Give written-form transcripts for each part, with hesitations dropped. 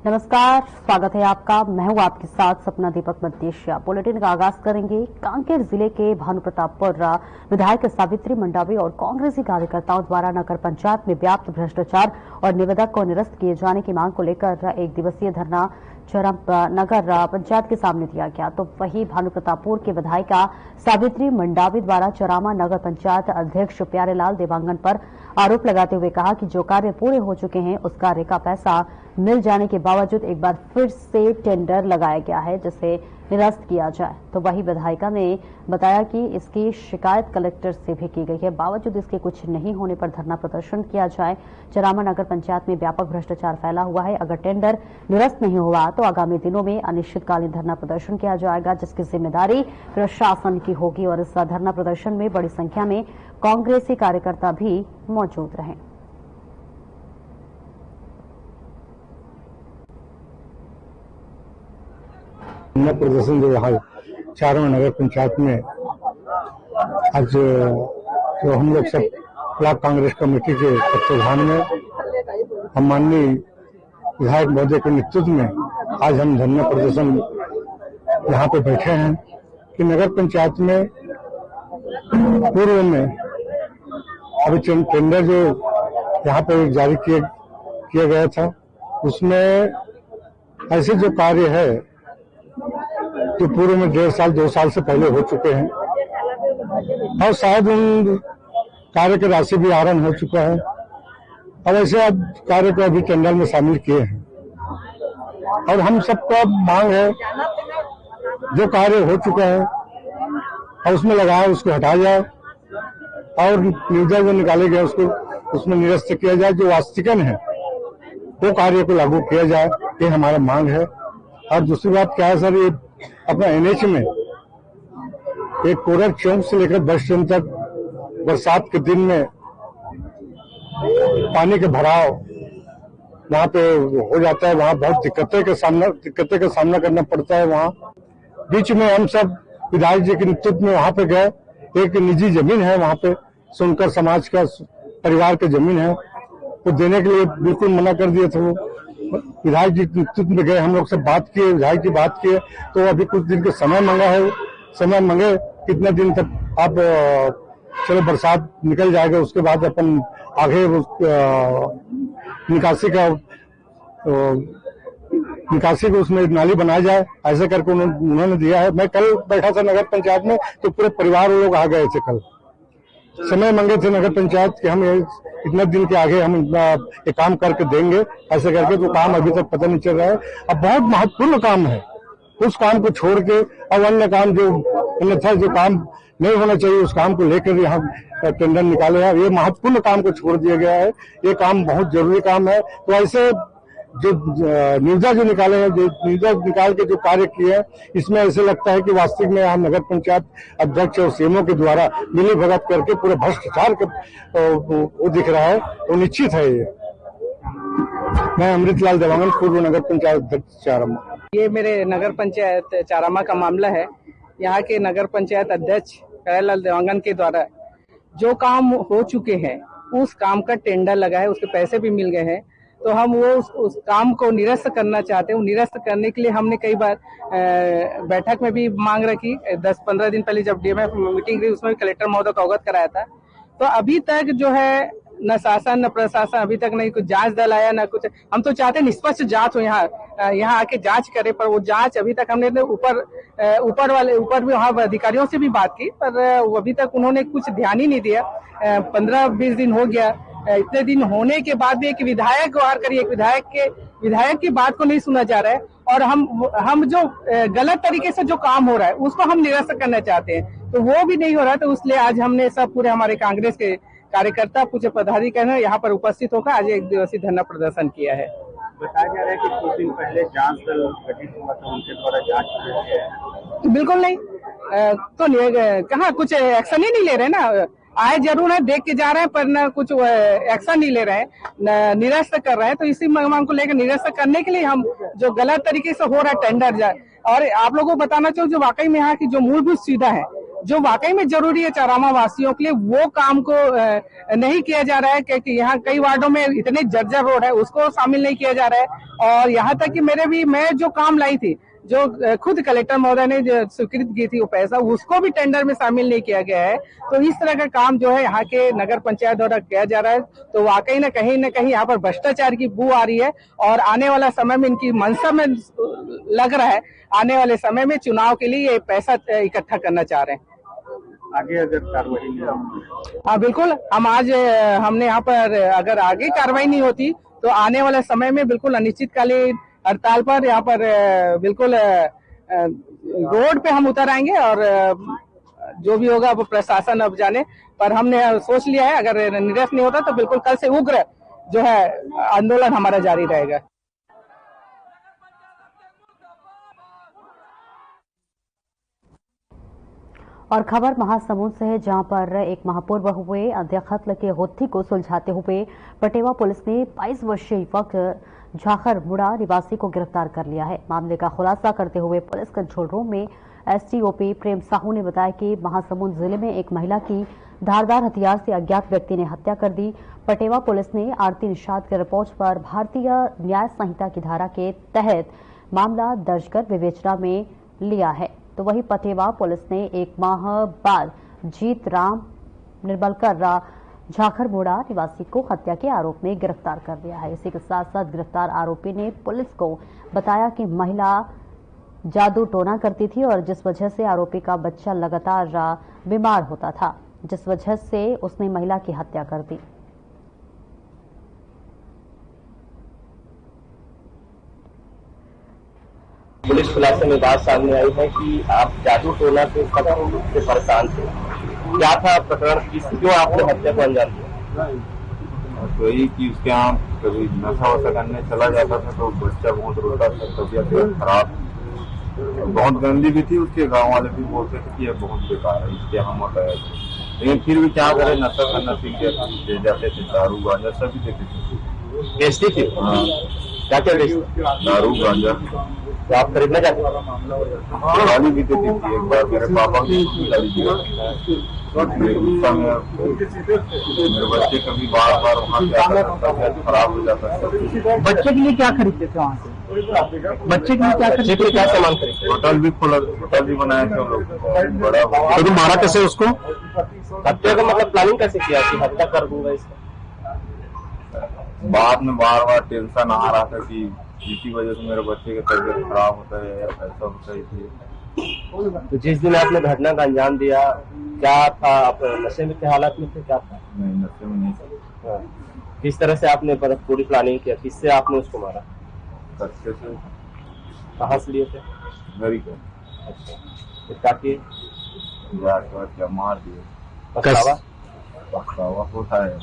नमस्कार, स्वागत है आपका। मैं हूं आपके साथ सपना दीपक मदेशिया। बुलेटिन का आगाज करेंगे। कांकेर जिले के भानुप्रतापपुर विधायक सावित्री मंडावी और कांग्रेसी कार्यकर्ताओं द्वारा नगर पंचायत में व्याप्त भ्रष्टाचार और निवेदक को निरस्त किए जाने की मांग को लेकर एक दिवसीय धरना नगर पंचायत के सामने दिया गया। तो वहीं भानुप्रतापपुर के विधायिका सावित्री मंडावी द्वारा चरामा नगर पंचायत अध्यक्ष प्यारेलाल देवांगन पर आरोप लगाते हुए कहा कि जो कार्य पूरे हो चुके हैं उस कार्य का पैसा मिल जाने के बावजूद एक बार फिर से टेंडर लगाया गया है जिसे निरस्त किया जाए। तो वही विधायिका ने बताया कि इसकी शिकायत कलेक्टर से भी की गई है, बावजूद इसके कुछ नहीं होने पर धरना प्रदर्शन किया जाए। चरामा नगर पंचायत में व्यापक भ्रष्टाचार फैला हुआ है। अगर टेंडर निरस्त नहीं हुआ तो आगामी दिनों में अनिश्चितकालीन धरना प्रदर्शन किया जाएगा, जिसकी जिम्मेदारी प्रशासन की होगी। और इस धरना प्रदर्शन में बड़ी संख्या में कांग्रेसी कार्यकर्ता भी मौजूद रहे। प्रदर्शन जो यहाँ चारों नगर पंचायत में आज जो हम लोग सब ब्लॉक कांग्रेस कमेटी के तत्वाधान में हम माननीय विधायक महोदय के नेतृत्व में आज हम धरना प्रदर्शन यहाँ पे बैठे हैं कि नगर पंचायत में पूर्व में अभी टेंडर जो यहाँ पे जारी किया गया था उसमें ऐसे जो कार्य है जो पूर्व में 1.5 साल 2 साल से पहले हो चुके हैं और शायद उन कार्य की राशि भी आहरण हो चुका है और ऐसे अब कार्य को अभी टेंडर में शामिल किए हैं। और हम सबका मांग है जो कार्य हो चुका है और उसमें लगाया उसको हटाया जाए और निर्णय जो निकाले गए उसको उसमें निरस्त किया जाए। जो वास्तविकन है वो कार्य को लागू किया जाए, ये हमारा मांग है। और दूसरी बात क्या है सर, ये अपना एनएच में एक कोरक चौक से लेकर बस स्टैंड तक बरसात के दिन में पानी के भराव वहां पे हो जाता है, वहां बहुत दिक्कतें का सामना करना पड़ता है। वहां बीच में हम सब विधायक जी के नेतृत्व में वहां पे गए। एक निजी जमीन है वहां पे, सुनकर समाज का परिवार की जमीन है, वो देने के लिए बिल्कुल मना कर दिए थे। वो विधायक जी के नेतृत्व में गए, हम लोग से बात किए, विधायक जी बात किए तो अभी कुछ दिन के समय मांगा है। समय मांगे कितने दिन तक आप चलो बरसात निकल जाएगा उसके बाद अपन आगे निकासी को उसमें नाली बनाया जाए, ऐसे करके उन्होंने दिया है। मैं कल बैठा था नगर पंचायत में तो पूरे परिवार लोग आ गए थे। कल समय मांगे थे नगर पंचायत कि हम इतना दिन के आगे हम इतना ये काम करके देंगे, ऐसे करके तो काम अभी तक पता नहीं चल रहा है। अब बहुत महत्वपूर्ण काम है, उस काम को छोड़ के अब अन्य काम जो अन्यथा जो काम नहीं होना चाहिए उस काम को लेकर यहाँ टेंडर निकाले हैं। ये महत्वपूर्ण काम को छोड़ दिया गया है, ये काम बहुत जरूरी काम है। तो ऐसे जो निर्णय जो निकाले हैं, जो निर्णय निकाल के जो कार्य किए हैं, इसमें ऐसे लगता है कि वास्तविक में यहाँ नगर पंचायत अध्यक्ष और सीएमओ के द्वारा मिली भगत करके पूरे भ्रष्टाचार वो दिख रहा है, वो निश्चित है। ये मैं अमृतलाल देवांगन, पूर्व नगर पंचायत अध्यक्ष चारामा। ये मेरे नगर पंचायत चारामा का मामला है। यहाँ के नगर पंचायत अध्यक्ष प्यारेलाल देवांगन के द्वारा जो काम हो चुके हैं उस काम का टेंडर लगा है, उसके पैसे भी मिल गए हैं। तो हम वो उस काम को निरस्त करना चाहते हैं। निरस्त करने के लिए हमने कई बार बैठक में भी मांग रखी। 10-15 दिन पहले जब डीएमएफ मीटिंग हुई उसमें कलेक्टर महोदय को अवगत कराया था। तो अभी तक जो है न शासन न प्रशासन अभी तक नहीं कुछ जांच दल आया न कुछ। हम तो चाहते हैं निष्पक्ष जांच हो, यहाँ आके जांच करे, पर वो जांच अभी तक हमने ऊपर भी वहाँ अधिकारियों से भी बात की, पर अभी तक उन्होंने कुछ ध्यान ही नहीं दिया। 15-20 दिन हो गया। इतने दिन होने के बाद भी एक विधायक गुहार करिए, एक विधायक की बात को नहीं सुना जा रहा है। और हम जो गलत तरीके से जो काम हो रहा है उसको हम निरस्त करना चाहते हैं, तो वो भी नहीं हो रहा है। तो इसलिए आज हमने सब पूरे हमारे कांग्रेस के कार्यकर्ता पूरे पदाधिकारी यहाँ पर उपस्थित होकर आज एक दिवसीय धरना प्रदर्शन किया है। बताया जा रहा है कि कुछ दिन पहले जांच दल गठित हुआ था, उनके द्वारा जांच किया गया। बिल्कुल नहीं, तो कहाँ कुछ एक्शन ही नहीं ले रहे ना। आए जरूर है, देख के जा रहे हैं, पर न कुछ एक्शन नहीं ले रहे हैं, निरस्त कर रहे हैं। तो इसी मांग को लेकर निरस्त करने के लिए हम जो गलत तरीके से हो रहा है टेंडर और आप लोगों को बताना चाहूँ जो वाकई में यहाँ की जो मूलभूत सुविधा है जो वाकई में जरूरी है चारामा वासियों के लिए, वो काम को नहीं किया जा रहा है, क्योंकि यहाँ कई वार्डों में इतने जर्जर रोड है, उसको शामिल नहीं किया जा रहा है। और यहाँ तक कि मैं जो काम लाई थी, जो खुद कलेक्टर महोदय ने जो स्वीकृत की थी वो पैसा, उसको भी टेंडर में शामिल नहीं किया गया है। तो इस तरह का काम जो है यहाँ के नगर पंचायत द्वारा किया जा रहा है, तो वाकई न कहीं यहाँ पर भ्रष्टाचार की बू आ रही है। और आने वाला समय में इनकी मंशा में लग रहा है, आने वाले समय में चुनाव के लिए ये पैसा इकट्ठा करना चाह रहे हैं। आगे अगर कार्रवाई हाँ बिल्कुल, हमने यहाँ पर अगर आगे कार्रवाई नहीं होती तो आने वाले समय में बिल्कुल अनिश्चितकालीन हड़ताल पर यहाँ पर बिल्कुल रोड पे हम उतर आएंगे। और जो भी होगा वो प्रशासन अब जाने, पर हमने सोच लिया है अगर निरस्त नहीं होता तो बिल्कुल कल से उग्र जो है आंदोलन हमारा जारी रहेगा। और खबर महासमुंद से है, जहां पर एक महापौर हुए अंत्यकत्ल के गुत्थी को सुलझाते हुए पटेवा पुलिस ने 22 वर्षीय युवक झाखर मुड़ा निवासी को गिरफ्तार कर लिया है। मामले का खुलासा करते हुए पुलिस कंट्रोल रूम में एसटीओपी प्रेम साहू ने बताया कि महासमुंद जिले में एक महिला की धारदार हथियार से अज्ञात व्यक्ति ने हत्या कर दी। पटेवा पुलिस ने आरती निषाद के रिपोर्ट पर भारतीय न्याय संहिता की धारा के तहत मामला दर्ज कर विवेचना में लिया है। तो वहीं पटेवा पुलिस ने 1 माह बाद जीत राम निर्बलकर झाखरमोड़ा निवासी को हत्या के आरोप में गिरफ्तार कर लिया है। इसी के साथ साथ गिरफ्तार आरोपी ने पुलिस को बताया कि महिला जादू टोना करती थी और जिस वजह से आरोपी का बच्चा लगातार बीमार होता था, जिस वजह से उसने महिला की हत्या कर दी। पुलिस खुलासे में बात सामने आई है कि आप जादू टोना के कदम से परेशान थे। क्या था प्रकरण, क्यों आपने हत्या को अंजाम दिया? तो यही कि उसके यहाँ कभी नशा वशा करने चला जाता था तो बच्चा बहुत रोता था, तबीयत खराब, बहुत गंदी भी थी। उसके गांव वाले भी बोलते थे कि ये बहुत बेकार है, इसके यहाँ मत आया। लेकिन फिर भी क्या करे, नशा करना सीख गया, दे जाते थे दारू गांजा सभी देते थे। बेचती थी? हाँ। क्या क्या बेचती? दारू गांजा। तो आप खरीदना चाहते? गाली भी देती थी। एक बार मेरे पापा की गाली दी, गुस्सा में मेरे बच्चे कभी बार बार वहाँ से आता था, तबीयत खराब हो जाता था। बच्चे के लिए क्या खरीदते थे वहाँ से? बच्चे के लिए क्या सामान खरीदते? होटल भी खोला, होटल भी बनाए थे हम लोग बड़ा। तो तुम मारा कैसे उसको? हत्या का मतलब प्लानिंग कैसे किया कि हत्या कर दूंगा इसका? बाद में बार बार टेंशन आ रहा था कि इसी वजह से मेरे बच्चे का तबीयत खराब होता है या ऐसा होता है। तो जिस दिन आपने घटना का अंजाम दिया, क्या था, आप नशे में के हालात में थे? क्या था? नहीं, नशे में नहीं था। किस तरह से आपने पूरी प्लानिंग किया, किससे आपने उसको मारा? कच्चे से। कहाँ से लिए थे? घर ही का। अच्छा, तो क्या किए? क्या मार दिए। पछतावा होता है।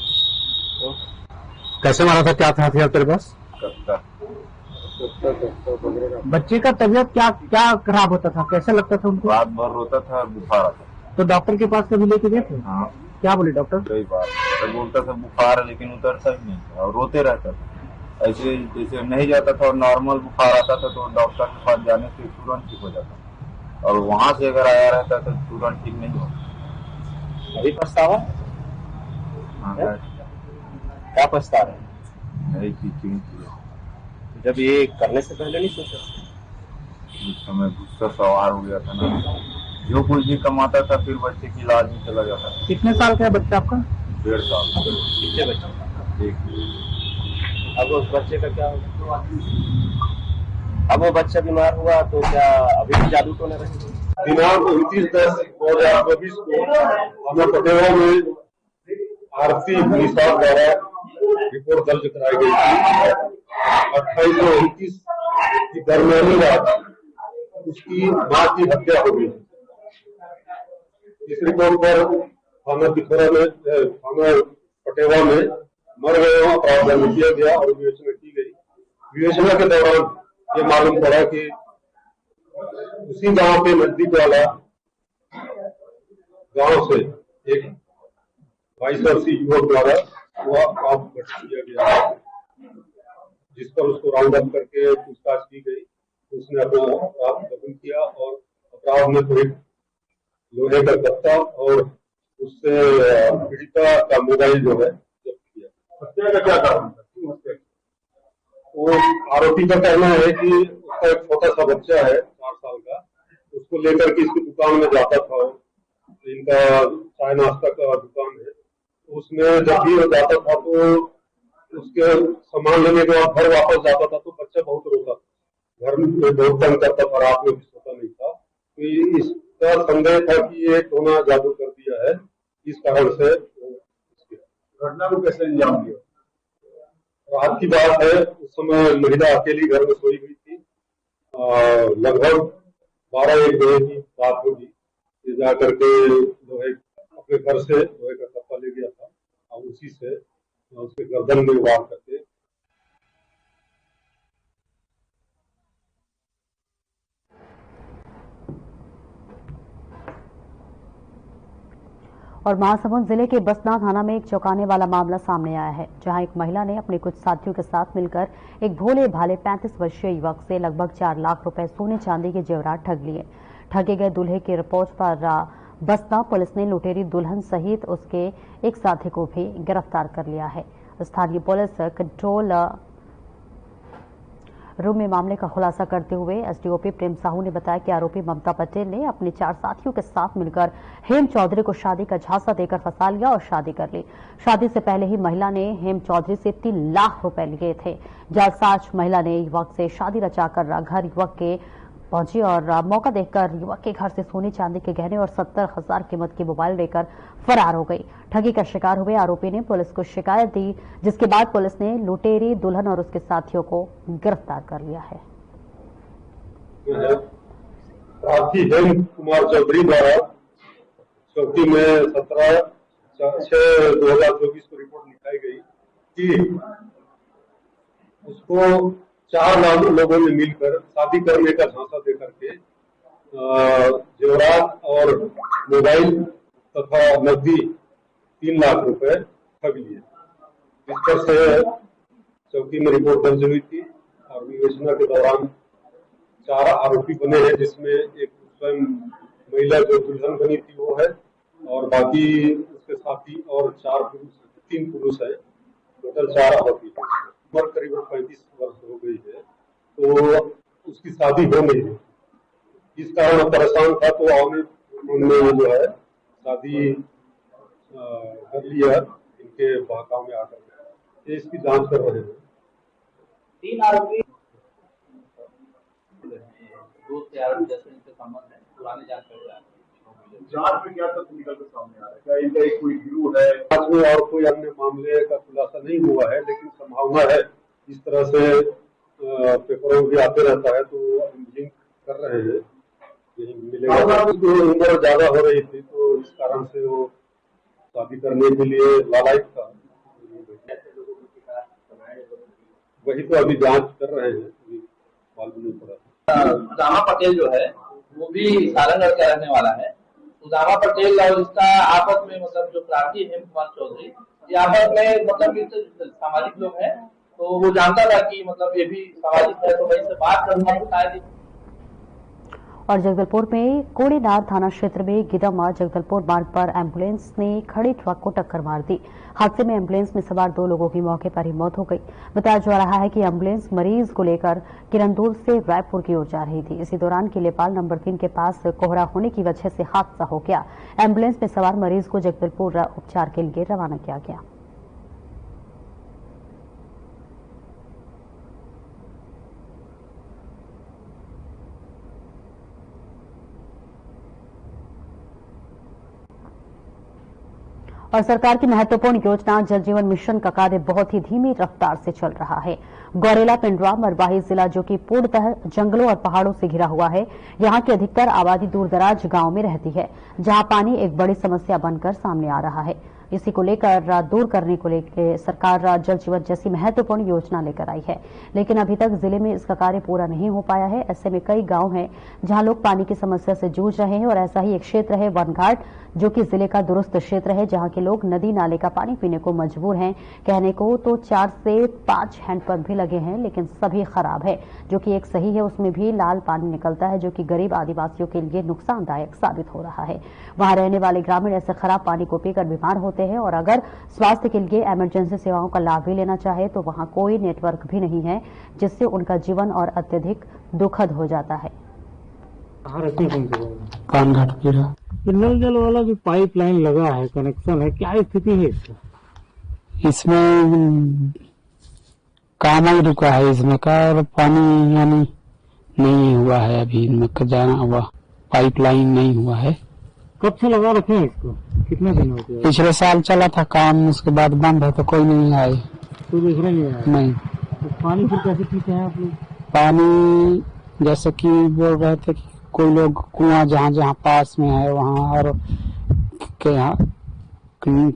कैसे मारा था? क्या था हथियार तेरे पास? कच्चा। बच्चे का तबीयत क्या खराब होता था, कैसा लगता था उनको? रात भर रोता था, बुखार आता। तो डॉक्टर के पास कभी लेके गए थे? हाँ। क्या बोले डॉक्टर? कई बार तो बोलता था बुखार है, लेकिन उतरता ही नहीं था और रोते रहता था। ऐसे जैसे नहीं जाता था और नॉर्मल बुखार आता था तो डॉक्टर के पास जाने से तुरंत ठीक हो जाता, और वहाँ से अगर आया रहता तो तुरंत ठीक नहीं होता। अभी पछतावा? क्या पछता रहे? नहीं की जब ये करने से पहले नहीं सोचा? उस समय गुस्सा सवार हो गया था ना, जो कुछ भी कमाता था फिर बच्चे की इलाज में चला जाता था। कितने साल का है बच्चा आपका? 1.5 साल। कितने बच्चे? एक। अब उस बच्चे का क्या होगा? अब वो बच्चा बीमार हुआ तो क्या अभी भी जादू टोना रहेगा? दिनांक 29/10/2024 को हमें पटेवा में आरती निषाद द्वारा रिपोर्ट दर्ज कराई गई थी। 28/29 की दरमियानी रात उसकी मां की हत्या हो गई। इस रिपोर्ट पर थाना पिथौरा में, थाना पटेवा में मर गए अपराध दर्ज किया गया और विवेचना की गई। विवेचना के दौरान ये मालूम पड़ा कि उसी गांव के नजदीक वाला गांव से एक 22 वर्षीय युवक द्वारा वह काम किया गया है, जिस पर उसको राउंड अप करके पूछताछ की गई। उसने अपना अपराध कबूल किया और अपराध में त्वरित लोहे का गत्ता और उससे पीड़िता का मोबाइल जो है जब्त किया। हत्या का क्या कारण था, क्यों हत्या की? वो आरोपी का कहना है कि उसका एक छोटा सा बच्चा है 4 साल का, उसको लेकर के इसकी दुकान में जाता था। इनका चाय नाश्ता का दुकान है, उसमें जब भी वो जाता था तो उसके सामान लेने के बाद घर वापस जाता था तो बच्चा बहुत रोता था, घर में बहुत तंग करता था, रात में भी सोता नहीं था। तो इसका संदेह था कि ये टोना जादू कर दिया है, इस कारण से घटना को कैसे अंजाम दिया। रात की बात है, उस समय महिला अकेली घर में सोई हुई थी, लगभग 12-1 बजे की बात होगी। ये जाकर के लोहे अपने घर से लोहे का कप्पा ले गया था और उसी से उसके गर्दन में वार करके और महासमुंद जिले के बसना थाना में एक चौंकाने वाला मामला सामने आया है, जहां एक महिला ने अपने कुछ साथियों के साथ मिलकर एक भोले भाले 35 वर्षीय युवक से लगभग 4 लाख रुपए सोने चांदी के जेवरात ठग लिए। ठगे गए दूल्हे की रिपोर्ट पर बसना पुलिस ने लुटेरी दुल्हन सहित उसके एक साथी को भी गिरफ्तार कर लिया है। स्थानीय पुलिस कंट्रोल रूम में मामले का खुलासा करते हुए एसडीओपी प्रेम साहू ने बताया कि आरोपी ममता पटेल ने अपने 4 साथियों के साथ मिलकर हेम चौधरी को शादी का झांसा देकर फंसा लिया और शादी कर ली। शादी से पहले ही महिला ने हेम चौधरी से 3 लाख रुपए लिए थे। जालसाज महिला ने युवक से शादी रचाकर घर युवक के पहुंची और मौका देखकर युवक के घर से सोने चांदी के गहने और 70,000 कीमत की मोबाइल लेकर फरार हो गई। ठगी का शिकार हुए आरोपी ने पुलिस को शिकायत दी, जिसके बाद पुलिस ने लुटेरी दुल्हन और उसके साथियों को गिरफ्तार कर लिया है। प्रार्थी हेम कुमार चौधरी द्वारा चौकी में 17/6/2024 को रिपोर्ट लिखाई गई कि उसको 4 लाख लोगों ने मिलकर शादी करने का झांसा देकर के जेवरात और मोबाइल तथा नकदी 3 लाख रुपए ठग लिए। इस पर से चौकी में रिपोर्ट दर्ज हुई थी और विवेचना के दौरान 4 आरोपी बने हैं, जिसमें एक स्वयं महिला जो दुल्हन बनी थी वो है और बाकी उसके साथी और 3 पुरुष है, टोटल 4 आरोपी। उम्र करीब 35 वर्ष हो गई है, तो उसकी शादी हो नहीं रही, इस कारण परेशान था, तो उन्होंने जो है शादी कर लिया इनके बहकाव में आकर। इसकी जांच कर रहे हैं। 3 आरोपी जैसे इनसे संबंध है, पुराने जांच कर रहे हैं। जांच में क्या तथ्य निकल कर सामने आ रहा है? क्या इनका एक कोई गिरोह है? जांच में और कोई अन्य मामले का खुलासा नहीं हुआ है, लेकिन संभावना है इस तरह से पेपरों भी आते रहता है, तो लिंक कर रहे हैं, यही मिलेगा। उम्र ज्यादा हो रही थी, तो इस कारण से वो शादी करने के लिए लालायित था। वही तो अभी जांच कर रहे हैं, मालूम नहीं पड़ा। उदामा पटेल जो है वो भी सारंगगढ़ का रहने वाला है। उदामा पटेल और इसका आपस में मतलब जो प्रार्थी हेम कुमार चौधरी, ये आपस में मतलब सामाजिक लोग हैं, तो वो जानता था कि मतलब ये भी सामाजिक है, तो वही से बात करना शायद। और जगदलपुर में कोड़ीनार थाना क्षेत्र में गिदमा जगदलपुर मार्ग पर एम्बुलेंस ने खड़े ट्रक को टक्कर मार दी। हादसे में एम्बुलेंस में सवार 2 लोगों की मौके पर ही मौत हो गई। बताया जा रहा है कि एम्बुलेंस मरीज को लेकर किरंदुल से रायपुर की ओर जा रही थी। इसी दौरान किलेपाल नंबर 3 के पास कोहरा होने की वजह से हादसा हो गया। एम्बुलेंस में सवार मरीज को जगदलपुर उपचार के लिए रवाना किया गया। और सरकार की महत्वपूर्ण योजना जल जीवन मिशन का कार्य बहुत ही धीमी रफ्तार से चल रहा है। गौरेला पिंडरा मरवाही जिला जो कि पूर्णतः जंगलों और पहाड़ों से घिरा हुआ है, यहाँ की अधिकतर आबादी दूर दराज गांव में रहती है, जहां पानी एक बड़ी समस्या बनकर सामने आ रहा है। इसी को लेकर दूर करने को लेकर सरकार जल जीवन जैसी महत्वपूर्ण योजना लेकर आई है, लेकिन अभी तक जिले में इसका कार्य पूरा नहीं हो पाया है। ऐसे में कई गांव हैं जहां लोग पानी की समस्या से जूझ रहे हैं और ऐसा ही एक क्षेत्र है वनघाट, जो कि जिले का दुरुस्त क्षेत्र है, जहां के लोग नदी नाले का पानी पीने को मजबूर हैं। कहने को तो 4 से 5 हैंडपंप भी लगे हैं, लेकिन सभी खराब है। जो कि एक सही है, उसमें भी लाल पानी निकलता है, जो कि गरीब आदिवासियों के लिए नुकसानदायक साबित हो रहा है। वहां रहने वाले ग्रामीण ऐसे खराब पानी को पीकर बीमार होते हैं और अगर स्वास्थ्य के लिए इमरजेंसी सेवाओं का लाभ भी लेना चाहे तो वहां कोई नेटवर्क भी नहीं है, जिससे उनका जीवन और अत्यधिक दुखद हो जाता है। पानघाट पीड़ा नल जल वाला जो पाइपलाइन लगा है, कनेक्शन है, क्या स्थिति है इसका? इसमें काम ही रुका है इसमें का, और पानी यानी नहीं हुआ है अभी इनमें का जाना हुआ, पाइपलाइन नहीं हुआ है। कब से लगा रखे हैं इसको? कितने दिन हो गए? पिछले साल चला था काम, उसके बाद बंद है तो कोई नहीं आए। कोई दूसरा नहीं आया? नहीं। तो पानी फिर कैसे पीते हैं आप लोग? पानी जैसे कि बोल रहे थे कि कोई लोग कुआं जहाँ जहाँ पास में है वहाँ, और के यहाँ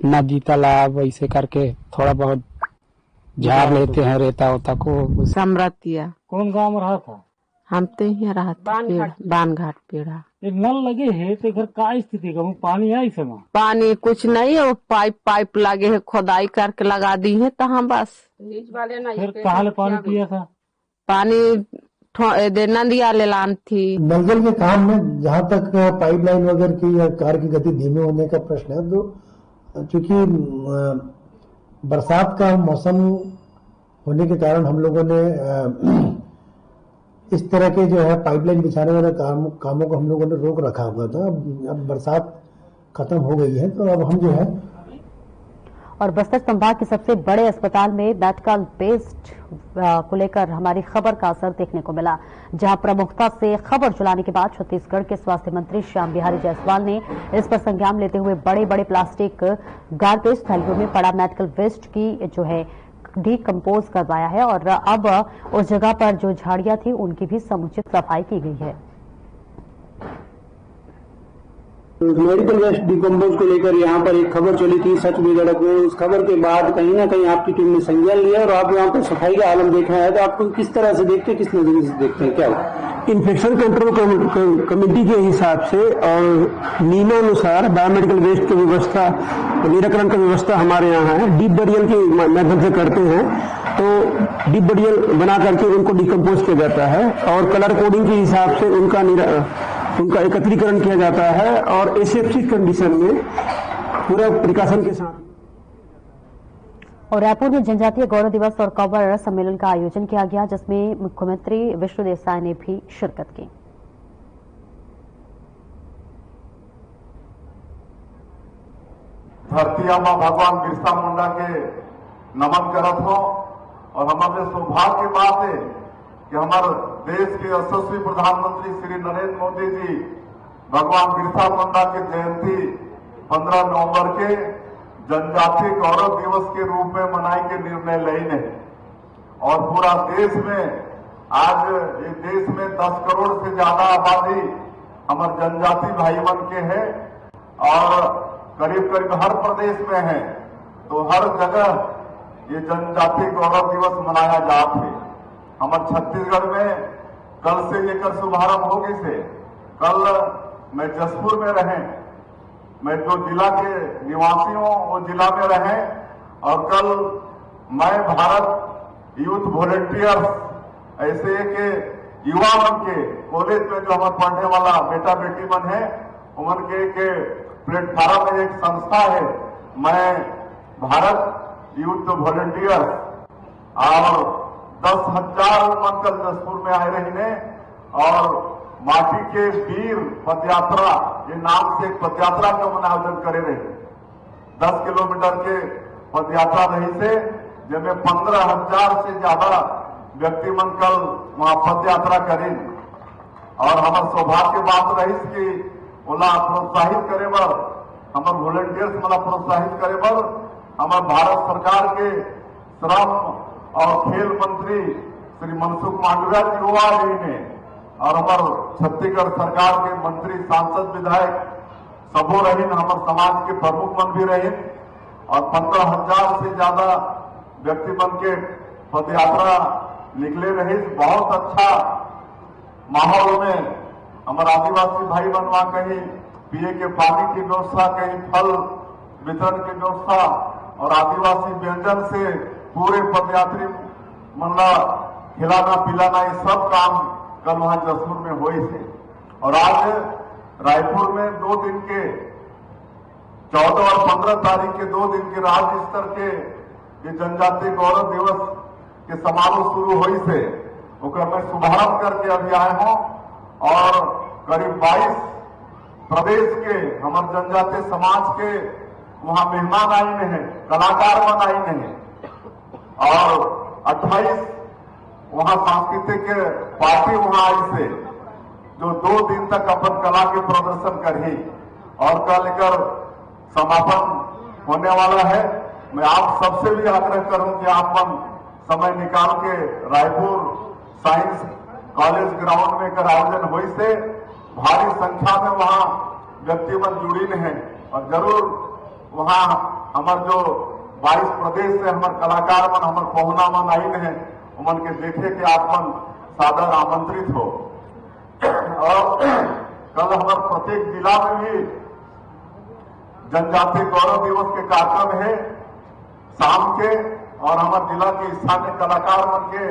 नदी तालाब वैसे करके थोड़ा बहुत झाड़ लेते हैं रेता होता को। समरतिया। कौन गाँव में रहा था? हम तो यहाँ रहा बानघाट पेड़ा। नल लगे है तो इधर का स्थिति का पानी है इस समय? पानी कुछ नहीं है, वो पाइप लगे है, खोदाई करके लगा दी है तो हम बस। फिर कहाँ पानी पिया था? पानी नदिया ले लान थी। नलजल के काम में जहाँ तक पाइपलाइन वगैरह की या कार्य की गति धीमे होने का प्रश्न है, तो चूंकि बरसात का मौसम होने के कारण हम लोगों ने इस तरह के जो है पाइपलाइन बिछाने वाले कामों को हम लोगों ने रोक रखा हुआ था। अब बरसात खत्म हो गई है तो अब हम जो है। और बस्तर संभाग के सबसे बड़े अस्पताल में मेडिकल वेस्ट को लेकर हमारी खबर का असर देखने को मिला, जहां प्रमुखता से खबर चलाने के बाद छत्तीसगढ़ के स्वास्थ्य मंत्री श्याम बिहारी जायसवाल ने इस पर संज्ञान लेते हुए बड़े बड़े प्लास्टिक गार्बेज थैलियों में पड़ा मेडिकल वेस्ट की जो है डीकम्पोज करवाया है और अब उस जगह पर जो झाड़ियां थी उनकी भी समुचित सफाई की गई है। मेडिकल वेस्ट डिकम्पोज को लेकर यहाँ पर एक खबर चली थी सच बेधड़क में। उस खबर के बाद कहीं ना कहीं आपकी टीम ने संज्ञान लिया और आप यहाँ पर सफाई का आलम देखा है, तो आपको किस तरह से देखते हैं, किस नजरिए से देखते हैं? क्या इन्फेक्शन कंट्रोल कमेटी के हिसाब से और नियमानुसार बायोमेडिकल वेस्ट की व्यवस्था, निराकरण की व्यवस्था हमारे यहाँ है। डीप बरियल के माध्यम से करते हैं, तो डीप बरियल बना करके उनको डिकम्पोज किया जाता है और कलर कोडिंग के हिसाब से उनका एकत्रीकरण किया जाता है और एसेप्टिक कंडीशन में पूरा प्रिकॉशन के साथ। और रायपुर में जनजातीय गौरव दिवस और कौवर सम्मेलन का आयोजन किया गया, जिसमें मुख्यमंत्री विष्णुदेव साय ने भी शिरकत की। धरती मां भगवान बिरसा मुंडा के नमन करत हो और हमारे सौभाग्य की बात है कि हमारे देश के यशस्वी प्रधानमंत्री श्री नरेंद्र मोदी जी भगवान बिरसा मुंडा की जयंती 15 नवंबर के जनजातीय गौरव दिवस के रूप में मनाई के निर्णय लेने और पूरा देश में आज इस देश में 10 करोड़ से ज्यादा आबादी हमारे जनजाति भाई बन के है और करीब करीब हर प्रदेश में है, तो हर जगह ये जनजातीय गौरव दिवस मनाया जाता है। हमारे छत्तीसगढ़ में कल से लेकर शुभारंभ होगी से कल मैं जसपुर में रहे, मैं जो जिला के निवासी हूं वो जिला में रहे और कल मैं भारत यूथ वॉलेंटियर्स ऐसे के युवा मन के कॉलेज में जो हमारे पढ़ने वाला बेटा बेटी मन है उमन के प्लेटफार्म में एक संस्था है, मैं भारत यूथ वॉलेंटियर्स और 10,000 मन कल जसपुर में आए रहने और माटी के वीर पदयात्रा ये नाम से एक पदयात्रा का मन आयोजन करे रहे। 10 किलोमीटर के पदयात्रा रही से जिसमें 15,000 से ज्यादा व्यक्ति मन कल वहां पदयात्रा करें और हमारे सौभाग्य की बात रही कि ओला प्रोत्साहित करे बर हमारे वॉलंटियर्स मला प्रोत्साहित करे बर हमारे भारत सरकार के श्रम और खेल मंत्री श्री मनसुख मांडविया जी हुआ रही ने और हमारे छत्तीसगढ़ सरकार के मंत्री सांसद विधायक सबो रही, हमारे समाज के प्रमुख मन भी रहे और 15,000 से ज्यादा व्यक्ति बन के पद यात्रा निकले रहे। बहुत अच्छा माहौल में हमारे आदिवासी भाई बहन वहां कहीं पिए के पानी की व्यवस्था, कहीं फल वितरण की व्यवस्था और आदिवासी व्यंजन से पूरे पदयात्री मनला खिलाना पिलाना, ये सब काम कल वहां जसपुर में हुए थे। और आज रायपुर में 2 दिन के 14 और 15 तारीख के 2 दिन के राज्य स्तर के ये जनजातीय गौरव दिवस के समारोह शुरू हुई से ओकर मैं शुभारंभ करके अभी आए हूं। और करीब 22 प्रदेश के हमारे जनजातीय समाज के वहां मेहमान आए हैं, कलाकार बन आए हैं और 28 वहां सांस्कृतिक पार्टी वहां आई से जो 2 दिन तक अपन कला के प्रदर्शन करी और कल लेकर समापन होने वाला है। मैं आप सबसे भी आग्रह करूं कि आप समय निकाल के रायपुर साइंस कॉलेज ग्राउंड में कर आयोजन हुई से भारी संख्या में वहां व्यक्तिगत जुड़ी हैं और जरूर वहां हमारे जो 22 प्रदेश से हमारे कलाकार मन हमारे पहुना मन आई हैं उमन के देखे के आप मन सादर आमंत्रित हो। और कल हमारे प्रत्येक जिला में भी जनजातीय गौरव दिवस के कार्यक्रम है शाम के और हमारे जिला के स्थानीय कलाकार मन के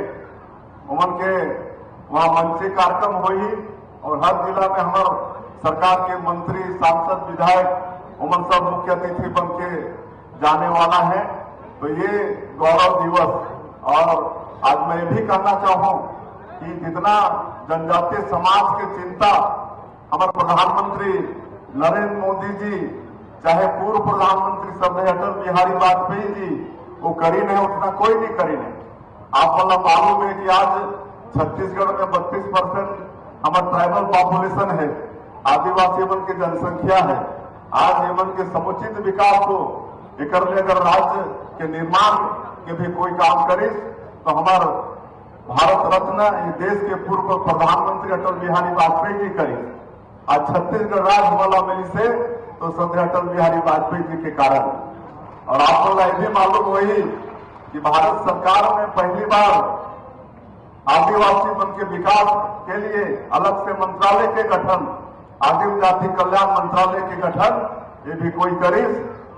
उमन के वहां मंचे कार्यक्रम हुई और हर जिला में हमारे सरकार के मंत्री सांसद विधायक उमन सब मुख्य अतिथि बन के जाने वाला है। तो ये गौरव दिवस और आज मैं भी कहना चाहूं कि जितना जनजातीय समाज की चिंता हमारे प्रधानमंत्री नरेंद्र मोदी जी चाहे पूर्व प्रधानमंत्री श्रद्धेय अटल बिहारी वाजपेयी जी वो करी नहीं, उतना कोई नहीं करी नहीं। आप मतलब मालूम है कि आज छत्तीसगढ़ में 32% हमारा ट्राइबल पॉपुलेशन है, आदिवासी मन की जनसंख्या है। आज यमन के समुचित विकास को एक अगर राज्य के निर्माण के भी कोई काम करे तो हमारे भारत रत्न देश के पूर्व प्रधानमंत्री अटल बिहारी वाजपेयी जी करी। आज छत्तीसगढ़ राज्य वाला मिली से तो श्रद्धेय अटल बिहारी वाजपेयी जी के कारण। और आपको यह भी मालूम हुई कि भारत सरकार में पहली बार आदिवासी मन के विकास के लिए अलग से मंत्रालय के गठन, आदिम जाति कल्याण मंत्रालय के गठन ये भी कोई करी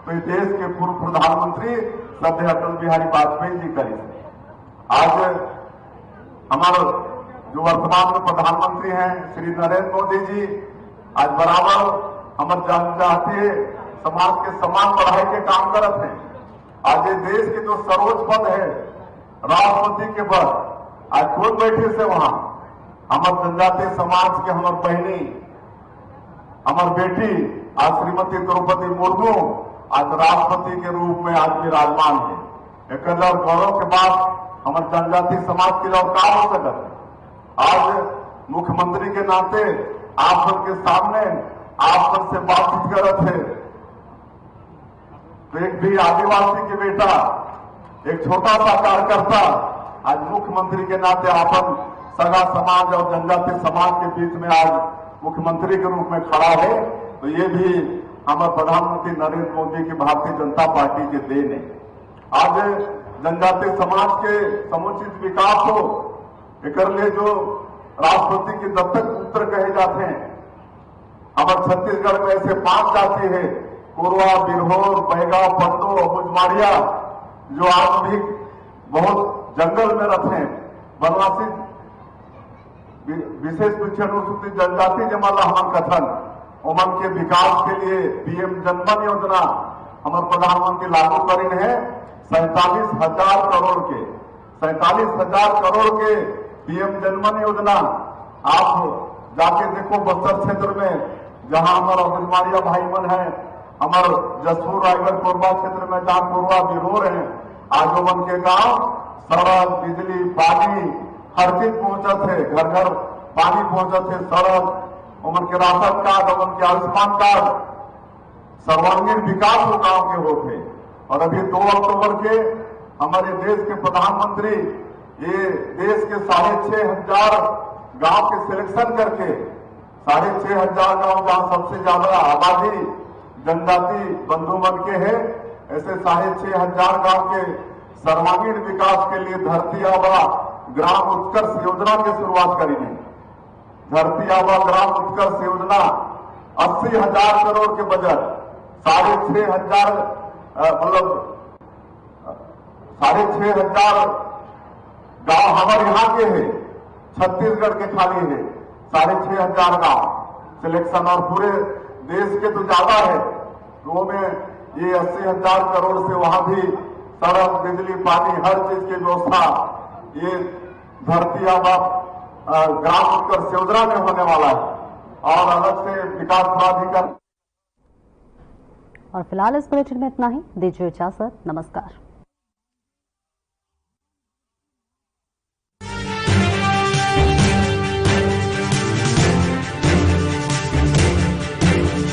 तो इस देश के पूर्व प्रधानमंत्री श्रद्धेय अटल बिहारी वाजपेयी जी करी। आज हमारे जो वर्तमान में प्रधानमंत्री हैं श्री नरेंद्र मोदी जी आज बराबर हमारे जनजातीय समाज के समान पढ़ाई के काम करत हैं। आज ये देश के जो सर्वोच्च पद है राष्ट्रपति के पद आज खुद बैठे से वहां हमारे जनजातीय समाज के हमारे बहनी हमारी बेटी आज श्रीमती द्रौपदी मुर्मू आज राष्ट्रपति के रूप में आज विराजमान है। एक गौरव के बाद हमारे जनजातीय समाज के लिए और काम हो सकता है। आज मुख्यमंत्री के नाते आप सबके सामने आप सबसे बातचीत कर रहे थे तो एक भी आदिवासी के बेटा एक छोटा सा कार्यकर्ता आज मुख्यमंत्री के नाते आपन सगा समाज और जनजातीय समाज के बीच में आज मुख्यमंत्री के रूप में खड़ा है। तो ये भी हमारे प्रधानमंत्री नरेंद्र मोदी की भारतीय जनता पार्टी के देन है। आज जनजातीय समाज के समुचित विकास हो एक लिए जो राष्ट्रपति के दत्तक पुत्र कहे जाते हैं हमारे छत्तीसगढ़ में ऐसे 5 जाति है कोरवा, बिरहोर, बैगाव, पंडो और बुजमारिया जो आज भी बहुत जंगल में रहते हैं। वनवासी विशेष पिछड़ अनुसूचित जनजाति जमाला हम कथन उमन के विकास के लिए पीएम जनधन योजना हमारे प्रधानमंत्री लागू करी है। 47,000 करोड़ के 47,000 करोड़ के पीएम जनधन योजना आप जाके देखो बस्तर क्षेत्र में जहां हमारा बुजमारिया भाई मन है, हमारे जसपुर रायगढ़ कोरबा क्षेत्र में जहां कोरबा बिरहोर है आज उमन के गांव सड़क बिजली पानी हर चीज पहुंचत है, घर घर पानी पहुंचत है, सड़क उमन के राशन कार्ड उमन के आयुष्मान कार्ड सर्वांगीण विकास हो गांव के होते। और अभी 2 अक्टूबर के हमारे देश के प्रधानमंत्री ये देश के 6,500 गांव के सिलेक्शन करके 6,500 गांव जहां सबसे ज्यादा आबादी जनजाति बंधु मन के है ऐसे 6,500 गांव के सर्वांगीण विकास के लिए धरती आबा ग्राम उत्कर्ष योजना की शुरुआत करी है। धरती आबा ग्राम उत्कर्ष योजना 80,000 करोड़ के बजट 6,500 मतलब 6,500 गांव हमारे यहाँ के हैं, छत्तीसगढ़ के खाली है 6,500 गांव सिलेक्शन, और पूरे देश के तो ज्यादा है। वो में ये 80,000 करोड़ से वहां भी सड़क, बिजली, पानी, हर चीज की व्यवस्था ये धरती आबा ग्राम उत्कर्ष योजना में होने वाला है और अलग से विकास प्राधिकरण। और फिलहाल इस बुलेटिन में इतना ही। दीजिए इजाजत, नमस्कार।